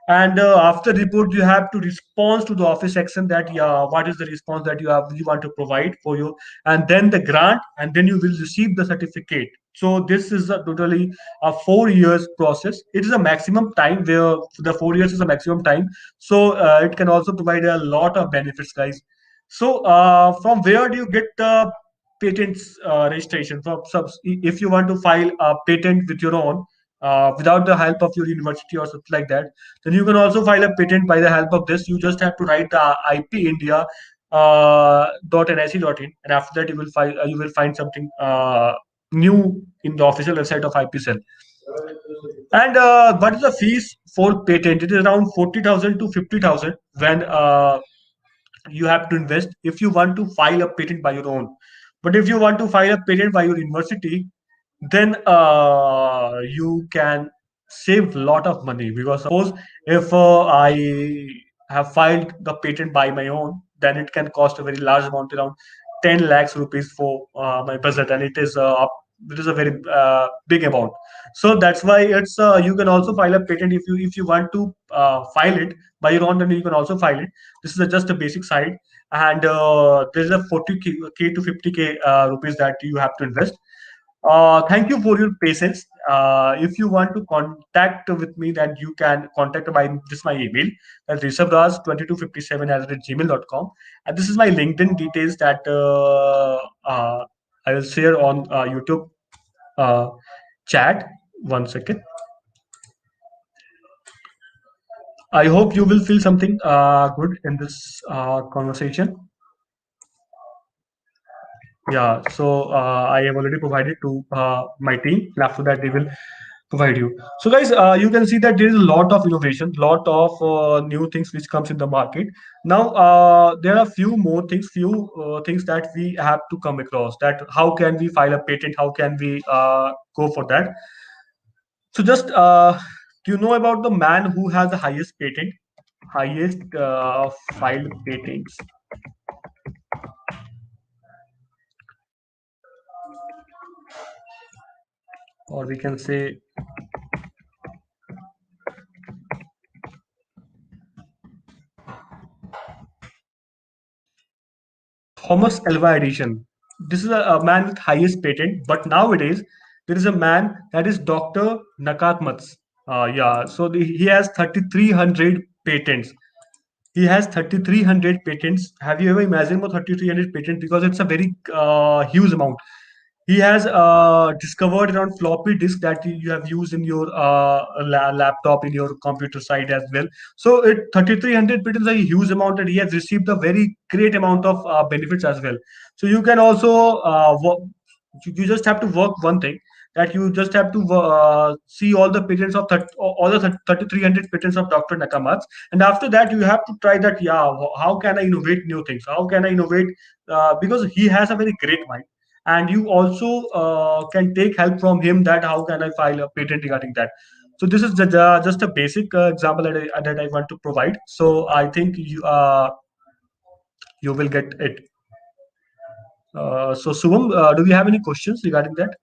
And after report, you have to respond to the office section, that yeah, what is the response that you want to provide for you, and then the grant, and then you will receive the certificate. So this is a totally a 4 years process. It is a maximum time, where the 4 years is a maximum time. So it can also provide a lot of benefits, guys. So from where do you get the patents registration. If you want to file a patent with your own, without the help of your university or something like that, then you can also file a patent by the help of this. You just have to write the IP India .nic.in, and after that you will find something new in the official website of IP Cell. And what is the fees for patent? It is around 40,000 to 50,000 when you have to invest if you want to file a patent by your own. But if you want to file a patent by your university, then you can save a lot of money, because suppose if I have filed the patent by my own, then it can cost a very large amount, around 10 lakhs rupees for my budget, and it is a very big amount. So that's why it's you can also file a patent if you want to file it by your own, then you can also file it. This is just a basic side, and there's a 40k to 50k rupees that you have to invest. Thank you for your patience. If you want to contact with me, then you can contact my email, that's rishabhraj2257 at gmail.com. And this is my LinkedIn details that I will share on YouTube uh, chat. One second. I hope you will feel something good in this conversation. Yeah, so I have already provided to my team, and after that they will provide you. So guys, you can see that there is a lot of innovation, lot of new things which comes in the market. Now there are few things that we have to come across. That how can we file a patent? How can we go for that? So just do you know about the man who has the highest patent, highest filed patents, or we can say Thomas Alva Edison. This is a man with highest patent, but nowadays there is a man that is Dr. Nakatmats. Yeah, so he has 3,300 patents. He has 3,300 patents. Have you ever imagined about 3,300 patents? Because it's a very huge amount. He has discovered around floppy disk that you have used in your laptop, in your computer side as well. So 3,300 patents is a huge amount, and he has received a very great amount of benefits as well. So you can also you just have to work one thing, that you just have to see all the patents of all the 3,300 patents of Dr. Nakamatsu, and after that you have to try that. Yeah, how can I innovate new things? How can I innovate? Because he has a very great mind, and you also can take help from him, that how can I file a patent regarding that. So this is just a basic example that I want to provide. So I think you will get it. So Subham, do we have any questions regarding that?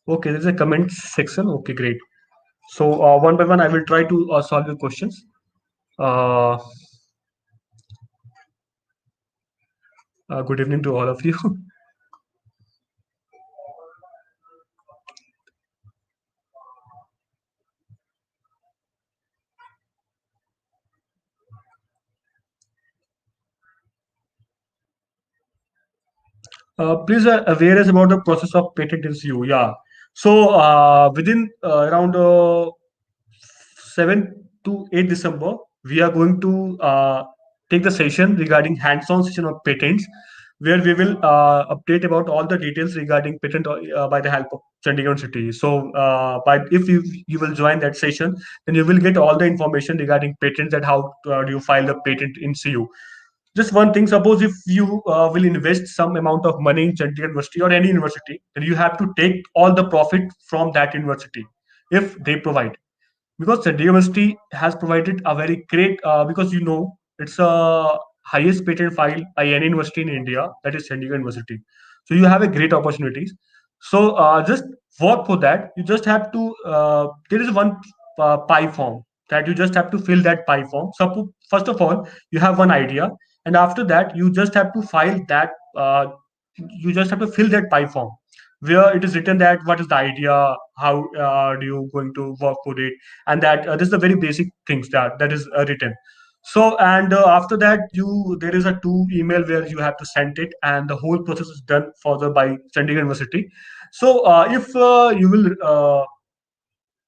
Okay, there's a comment section. Okay, great. So one by one, I will try to solve your questions. Uh, Good evening to all of you. Please awareness about the process of patent issue. Yeah. So within around 7 to 8 December, we are going to take the session regarding hands-on session of patents, where we will update about all the details regarding patent by the help of Chandigarh City. So, by if you will join that session, then you will get all the information regarding patents, and how do you file the patent in CU. Just one thing, suppose if you will invest some amount of money in Chandigarh University or any university, then you have to take all the profit from that university if they provide, because the university has provided a very great because it's a highest patent file by any university in India, that is Chandigarh University. So you have a great opportunities. So just work for that. You just have to there is one pie form that you just have to fill that pie form. So first of all, you have one idea, and after that you just have to file that. You just have to fill that pie form. where it is written that what is the idea, how do you going to work for it, and that this is the very basic things that is written. So and after that, you there is a two email where you have to send it, and the whole process is done further by Chandigarh University. So if you will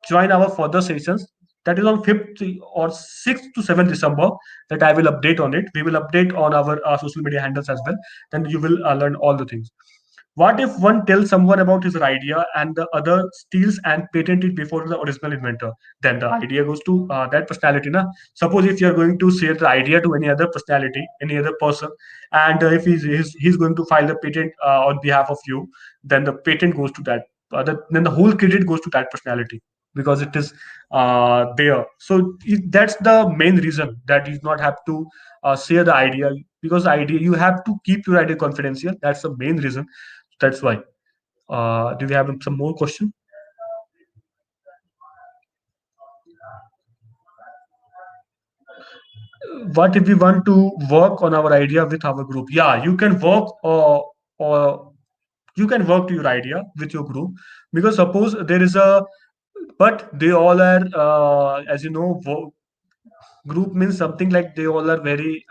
join our further sessions, that is on 5th or 6th to 7th December, that I will update on it. We will update on our social media handles as well. Then you will learn all the things. What if one tells someone about his idea and the other steals and patent it before the original inventor? Then the idea goes to that personality. Na? Suppose if you are going to share the idea to any other personality, any other person, and if he's going to file the patent on behalf of you, then the patent goes to that. Then the whole credit goes to that personality because it is there. So that's the main reason that you not have to share the idea, because idea you have to keep your idea confidential. That's the main reason. That's why. Do we have some more question? What if we want to work on our idea with our group? Yeah, you can work or you can work to your idea with your group, because suppose there is a, but they all are as you know, group means something like they all are very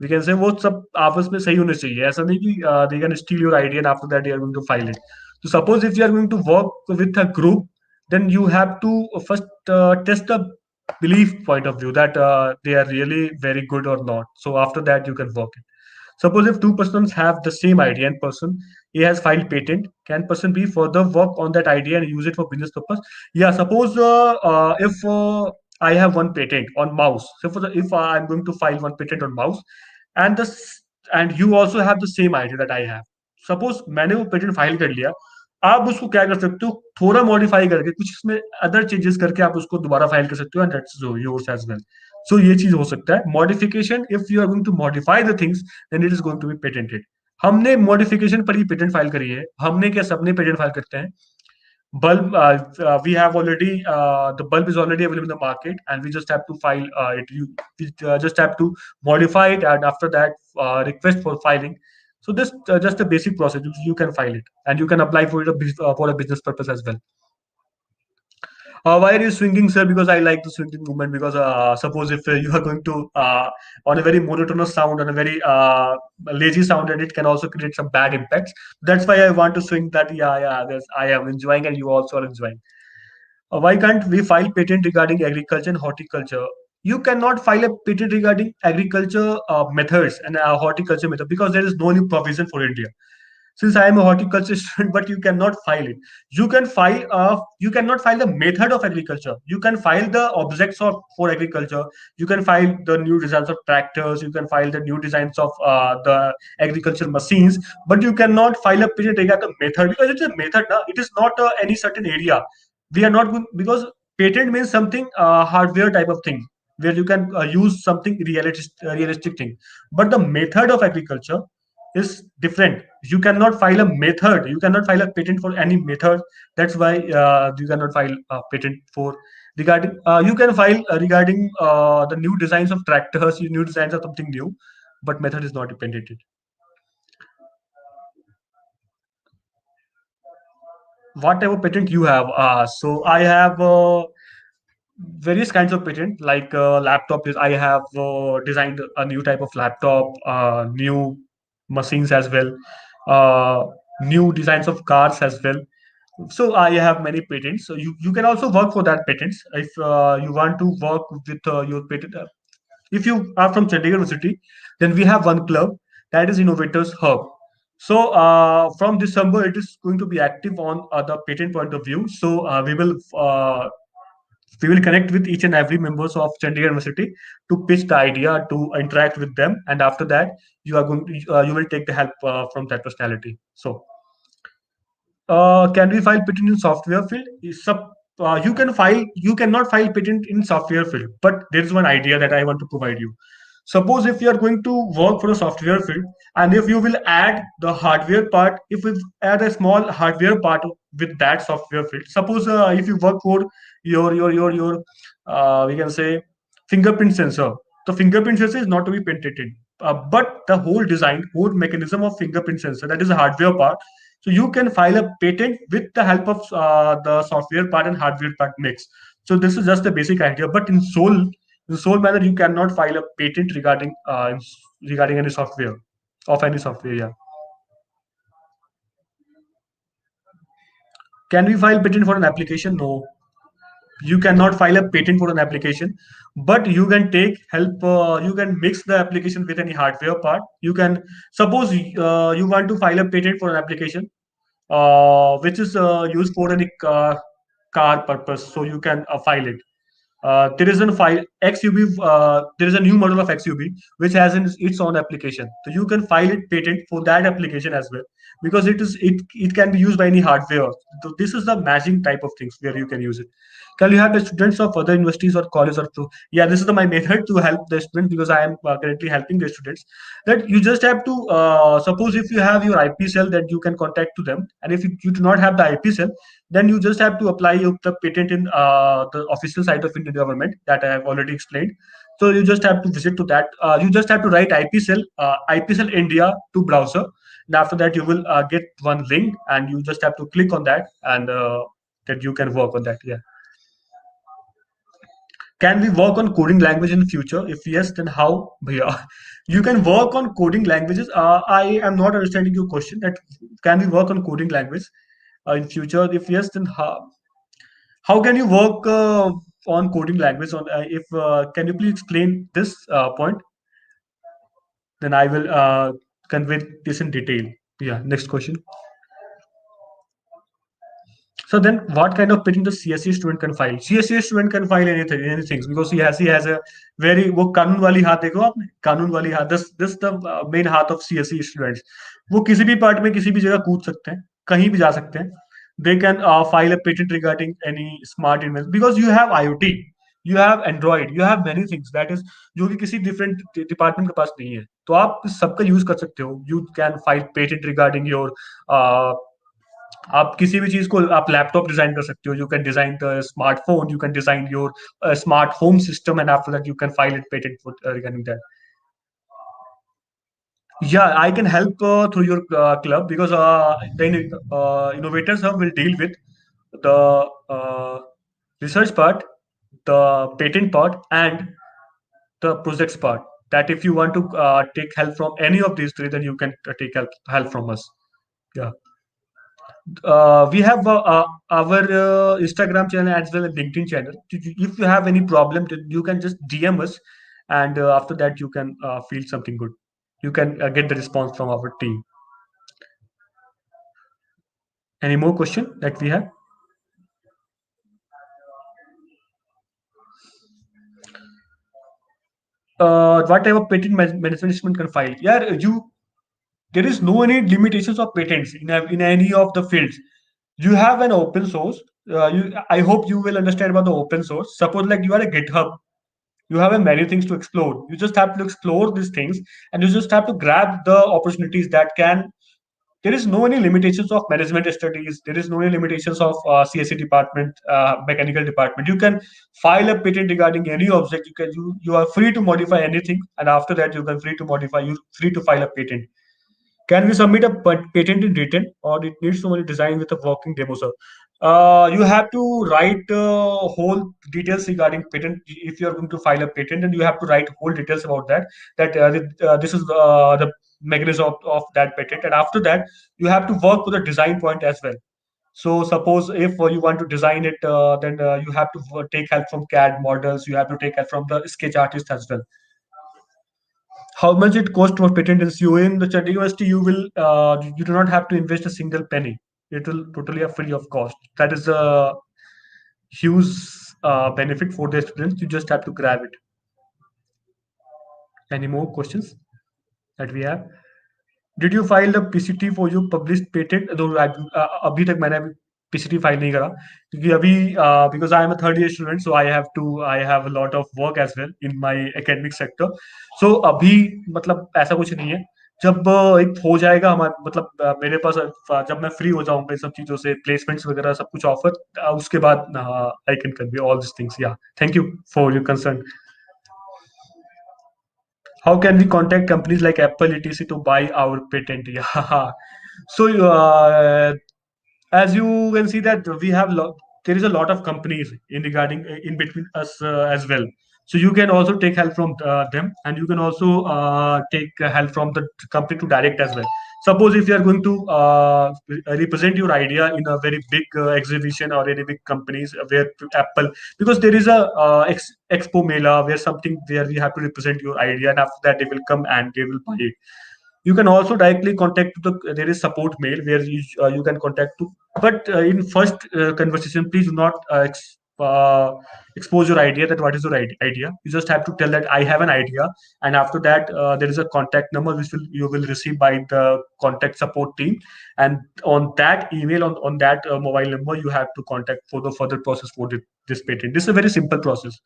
we can say वो सब आपस में सही होने चाहिए, ऐसा नहीं कि they can steal your idea and after that they are going to file it. So suppose if you are going to work with a group, then you have to first test the belief point of view that they are really very good or not. So after that you can work it. Suppose if two persons have the same idea and person A has filed patent, can person B further work on that idea and use it for business purpose? Yeah, suppose if I have one patent on mouse. So if I'm going to file one patent on mouse, and and you also have the same idea that I have. Suppose मैंने वो patent file कर लिया, आप उसको क्या कर सकते हो, थोड़ा मॉडिफाई करके कुछ इसमें अदर चेंजेस करके आप उसको दोबारा फाइल कर सकते हो, and that's yours as well. So ये चीज हो सकता है modification. If you are going to modify the things, then it is going to be patented. हमने मॉडिफिकेशन पर ही पेटेंट फाइल करी है. हमने क्या सबने पेटेंट फाइल करते हैं. Bulb, we have already the bulb is already available in the market, and we just have to file it. We just have to modify it, and after that request for filing. So this just a basic process. You can file it, and you can apply for it for a business purpose as well. Why are you swinging, sir? Because I like the swinging movement. Because suppose if you are going to on a very monotonous sound, on a very lazy sound, and it can also create some bad impacts. That's why I want to swing that. Yeah, yeah. I am enjoying, and you also are enjoying. Why can't we file patent regarding agriculture and horticulture? You cannot file a patent regarding agriculture methods and horticulture method, because there is no new provision for India. Since I am a horticulture student, but you cannot file it. You cannot file the method of agriculture. You can file the objects of for agriculture. You can file the new designs of tractors. You can file the new designs of the agriculture machines, but you cannot file a patent regarding the method, because it's a method. Na? It is not any certain area. We are not going, because patent means something hardware type of thing where you can use something realistic thing, but the method of agriculture is different. You cannot file a method. You cannot file a patent for any method. That's why you cannot file a patent for regarding. You can file regarding the new designs of tractors, new designs of something new, but method is not patented. Whatever patent you have. So I have various kinds of patent, like laptop. I have designed a new type of laptop, new machines as well, uh, new designs of cars as well. So I have many patents. So you can also work for that patents if you want to work with your patent. If you are from Chandigarh University, then we have one club, that is Innovators Hub. So from December, it is going to be active on the patent point of view. So we will connect with each and every members of Chandigarh University to pitch the idea, to interact with them, and after that, you will take the help from that personality. So can we file patent in software field? You can file. You cannot file patent in software field, but there is one idea that I want to provide you. Suppose if you are going to work for a software field, and if you will add the hardware part, if we add a small hardware part with that software field. Suppose if you work for your we can say fingerprint sensor. The fingerprint sensor is not to be patented, but the whole design, whole mechanism of fingerprint sensor, that is a hardware part, So you can file a patent with the help of the software part and hardware part mix. So this is just the basic idea. But in sole manner, you cannot file a patent regarding any software of any software. Yeah. Can we file patent for an application? No, you cannot file a patent for an application, but you can take help. You can mix the application with any hardware part. You can suppose you want to file a patent for an application which is used for any car purpose. So you can file it. There is a file XUB. There is a new model of XUB which has its own application. So you can file it patent for that application as well because it can be used by any hardware. So this is the matching type of things where you can use it. Can you have the students of other universities or colleges or so? Yeah, this is my method to help the students because I am currently helping the students. That you just have to suppose if you have your IP cell that you can contact to them, and if you do not have the IP cell, then you just have to apply the patent in the official site of Indian government that I have already explained. So you just have to visit to that. You just have to write IP cell India to browser, and after that you will get one link, and you just have to click on that, and that you can work on that. Yeah. Can we work on coding language in future? If yes, then how? Yeah, you can work on coding languages. I am not understanding your question. That can we work on coding language in future? If yes, then how can you work on coding language? On if can you please explain this point? Then I will convey this in detail. Yeah. Next question. So then, what kind of patent the CSE student can file? CSE student can file anything because he has a very वो कानून वाली हाथ देखो आपने कानून वाली हाथ this the main हाथ of CSE students. वो किसी भी पार्ट में किसी भी जगह कूद सकते हैं कहीं भी जा सकते हैं. They can file a patent regarding any smart invention because you have IoT, you have Android, you have many things that is जो कि किसी different department के पास नहीं है. तो आप सबका यूज कर सकते हो. You can file patent regarding your uh, आप किसी भी चीज को आप लैपटॉप डिजाइन कर सकते हो. You can design the smartphone, you can design your smart home system and after that you can file it patent for regarding that. Yeah, I can help through your club because innovators hub will deal with the uh, research part, the patent part, and the projects part. That if you want to take help from any of these three, then you can take help from us. Yeah. We have our Instagram channel as well as LinkedIn channel. If you have any problem, then you can just DM us, and after that you can feel something good. You can get the response from our team. Any more question that we have? What type of patent management can file? Yeah, you there is no any limitations of patents in any of the fields. You have an open source. I hope you will understand about the open source. Suppose like you are a GitHub, you have a many things to explore. You just have to explore these things, and you just have to grab the opportunities that can. There is no any limitations of management studies. There is no any limitations of CSE department, mechanical department. You can file a patent regarding any object. You are free to modify anything, and after that you can free to modify. You free to file a patent. Can we submit a patent in written, or it needs to only design with a working demo, sir? You have to write whole details regarding patent. If you are going to file a patent, then you have to write whole details about that. That this is the mechanism of that patent, and after that, you have to work with the design point as well. So suppose if you want to design it, then you have to take help from CAD models. You have to take help from the sketch artist as well. How much it cost for patent is you in the Chandigarh University, you do not have to invest a single penny. It will totally free of cost. That is a huge benefit for the students. You just have to grab it. Any more questions that we have? Did you file the PCT for your published patent? तो अभी तक मैंने अभी PCT file नहीं करा क्योंकि अभी because I am a third year student, so I have a lot of work as well in my academic sector. So अभी मतलब ऐसा कुछ नहीं है. जब एक हो जाएगा हमारा मतलब मेरे पास जब मैं फ्री हो जाऊंगा इन सब चीजों से प्लेसमेंट्स वगैरह सब कुछ ऑफर उसके बाद I can convey all this things. Yeah thank you for your concern. How can we contact companies like Apple, etc. to buy our patent? Yeah, So as you can see that there is a lot of companies in regarding in between us as well, so you can also take help from them, and you can also take help from the company to direct as well. Suppose if you are going to represent your idea in a very big exhibition or any big companies where Apple, because there is a expo mela where something where we have to represent your idea, and after that they will come and they will buy it. You can also directly contact the there is support mail where you can contact to, but in first conversation please do not expose your idea, that what is your idea. You just have to tell that I have an idea, and after that there is a contact number which will you will receive by the contact support team, and on that email, on that mobile number, you have to contact for the further process for this patent. This is a very simple process.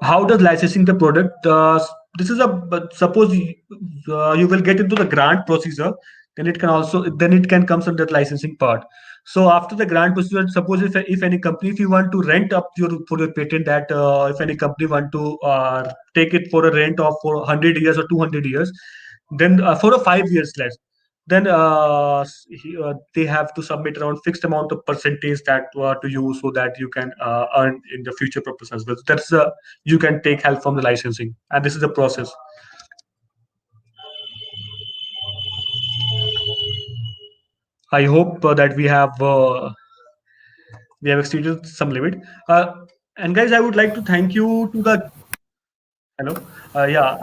How does licensing the product? This is a but suppose you will get into the grant procedure, then it can comes under the licensing part. So after the grant procedure, suppose if any company, if you want to rent up your for your patent, that if any company want to take it for a rent of for 100 years or 200 years, then for a 5 years less, then they have to submit around fixed amount of percentage that to you, so that you can earn in the future purpose as well. So that's you can take help from the licensing, and this is the process. I hope that we have exceeded some limit. uh, and guys, I would like to thank you to the hello. Yeah,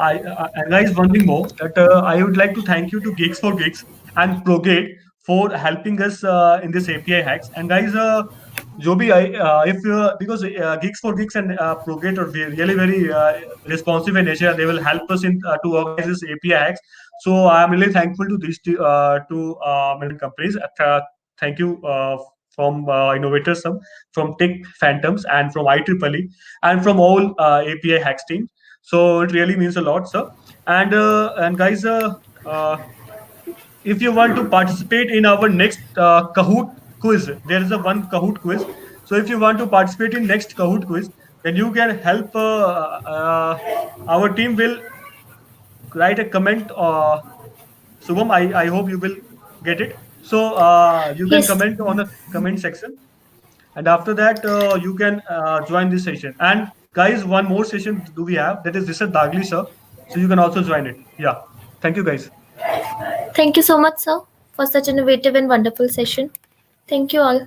and guys, one thing more that I would like to thank you to Gigs for Gigs and Progate for helping us in this API hacks. And guys, Joby, if because Gigs for Gigs and Progate are really very responsive in nature, they will help us in to organize this API hacks. So I am really thankful to these two management companies. Thank you from Innovators Hub, from Tech Phantoms, and from IEEE, and from all API hacks team. So it really means a lot, sir. And guys, if you want to participate in our next Kahoot quiz, there is a one Kahoot quiz. So if you want to participate in next Kahoot quiz, then you can help. Our team will write a comment. Subham, I hope you will get it. So you can Yes. comment on a comment section, and after that you can join this session. And guys, one more session do we have, that is Rishabh Dagli sir, so you can also join it. Yeah, thank you guys. Thank you so much, sir, for such innovative and wonderful session. Thank you all.